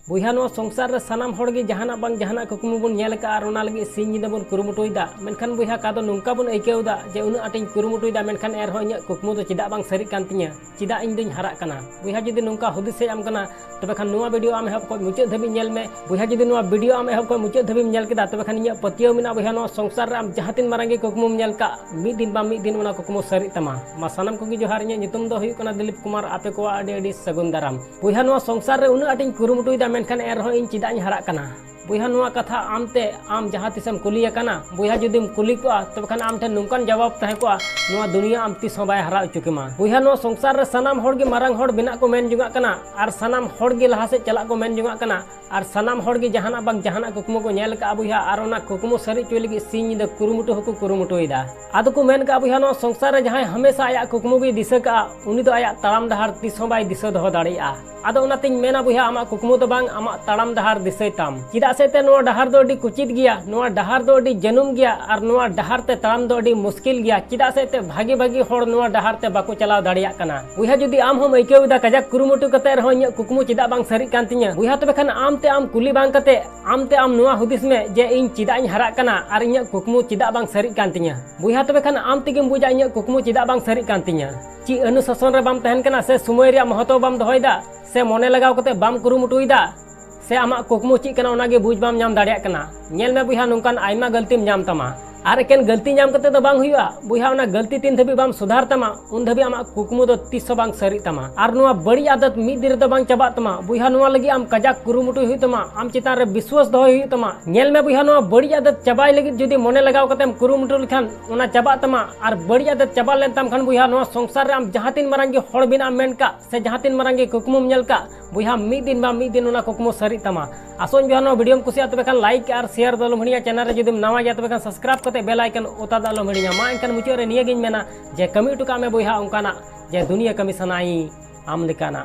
बुया no संसार रे सानाम होड़गे जहाना बांग जहाना कुकमु बन नेल का आर ओना लगे सिंह निदा बन कुरुमुटुइदा मेनखान बुया का दो नुंका बन आइकेउदा जे उना आटिन कुरुमुटुइदा मेनखान एर हो इᱧ कुकमु दो चिदा बांग सरी कान तिᱧa चिदा इñ दुñ हाराक काना बुया जुदी नुंका हुदिस हेज आम काना तबे खान नुआ वीडियो आम एहब खन मुचाद धाबी नेल मे बुया जुदी नुआ वीडियो आम एहब खन मुचाद धाबी नेल केदा तबे खान इᱧ पतियो मेना बुया नो संसार रे आम जहातिन मारांगे कुकमु नेल का मिद दिन बा मिद दिन ओना कुकमु सरी तमा मा सानाम कोगी जोहार इᱧ नितुम दो हुयु काना दिलीप कुमार आपे को आडी आडी सगुन दाराम बुया नो संसार रे उना आटिन कुरुमुटुइदा मेनखान एर हो इñ चिदा इñ हाराक काना बुया नुआ कथा आमते आम जहाँ तिसम कुली काना बुया जुदीम कुली को तब खान आम ठेन नुंकान जवाब तहे को नुआ दुनिया आम तिस बाय हरा चुकेमा बुया नुआ संसार रे सनाम होड़ गे मारांग होड़ बिना को मेन जुंगा काना आर सनाम होड़ गे लहा से चला को मेन जुंगा काना आर सनाम होड़ गे जहाना बांग जहाना कुकमु को नेल का बुया आर ओना कुकमु सरी चुई लगी सिंह द कुरुमुटु हको कुरुमुटुइदा आदो को मेन का बुया नुआ संसार रे जहां हमेशा आया कुकमु गे दिशा का उनी दो आया तालाम डहार तिस बाय दिशा दो दाड़िया आदो ओनातिन मेना बुया आमा कुकमु दो बांग आमा तालाम डहार दिसै ताम चिदा से ते नुआ डहार दो अडी कुचित गया नुआ डहार दो अडी जनुम गया और नुआ डहार ते तालाम दो अडी मुश्किल गया चिदा से ते भागी भागी होड़ नुआ डहार ते बाको चलाव दाड़िया काना बुया जुदी आम हम आइकेउदा कजाक कुरुमुटु कते रहो इᱧ कुकमु चिदा बांग सरी कान तिᱧa बुया तबे खान आम कुली बांग कते आम नुआ हुदिस में जे इñ चिदा इñ हराक काना और इᱧ कुकमु चिदा बांग सरी कान तिᱧa बुया तबे खान आम तेगेम बुझा इᱧ कुकमु चिदा बांग सरी कान तिᱧa ची अनुशासन रे बाम तहन काना से समय रे महत्व बाम दोहयदा से मने लगाव कते बाम कुरुमुटुइदा से आमा कुकमु ची काना ओनागे बुझ बाम नाम दाड़िया काना नेल मे बुया नुंकान आयमा गलतीम नाम तमा आर एकेन गलती नाम कते दो बांग हुआ बुया ओना गलती तीन धबी बाम सुधार तमा उन धबी आमा कुकमु दो तिस बांग सरी तमा आर नुआ बड़ी आदत मिद दिन दो बांग चबा तमा बुया नुआ लगी आम कजाक कुरुमुटु हुई तमा आम चितान रे विश्वास दो हुई तमा नेल मे बुया नुआ बड़ी आदत चबाई लगी जुदी मने लगाव कतेम कुरुमुटु लखान ओना चबा तमा आर बड़ी आदत चबा लेन तम खान बुया नुआ संसार रे आम जहातिन मारांगे होड़ बिना मेन का से जहातिन मारांगे कुकमु नेल का बुया मिद दिन बा मिद दिन ओना कुकमु सरी तमा आसोन बुया नुआ वीडियो कुसिया तबे खान लाइक और शेयर दो लमहणिया चैनल रे जुदी नवा जा तबे खान सब्सक्राइब कते बेल आइकन ओता दालो मणिया मा इनकन मुचाद रे निया गिन मेना जे कमी टुका में बुया उनकाना जे दुनिया कमी सनाई आम लेकाना।